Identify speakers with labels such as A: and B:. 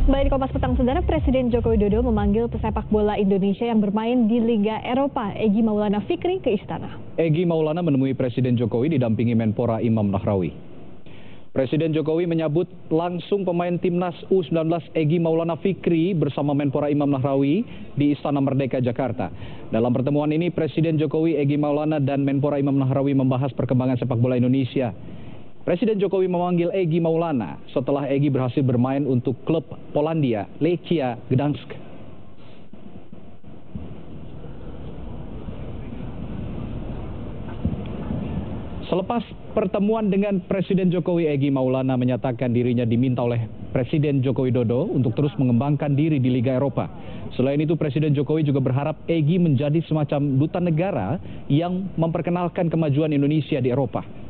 A: Kembali di Kompas Petang, Saudara. Presiden Joko Widodo memanggil pesepak bola Indonesia yang bermain di Liga Eropa, Egy Maulana Fikri, ke istana.
B: Egy Maulana menemui Presiden Jokowi didampingi Menpora Imam Nahrawi. Presiden Jokowi menyambut langsung pemain timnas U19 Egy Maulana Fikri bersama Menpora Imam Nahrawi di Istana Merdeka, Jakarta. Dalam pertemuan ini, Presiden Jokowi, Egy Maulana, dan Menpora Imam Nahrawi membahas perkembangan sepak bola Indonesia. Presiden Jokowi memanggil Egy Maulana setelah Egy berhasil bermain untuk klub Polandia, Lechia Gdansk. Selepas pertemuan dengan Presiden Jokowi, Egy Maulana menyatakan dirinya diminta oleh Presiden Joko Widodo untuk terus mengembangkan diri di Liga Eropa. Selain itu, Presiden Jokowi juga berharap Egy menjadi semacam duta negara yang memperkenalkan kemajuan Indonesia di Eropa.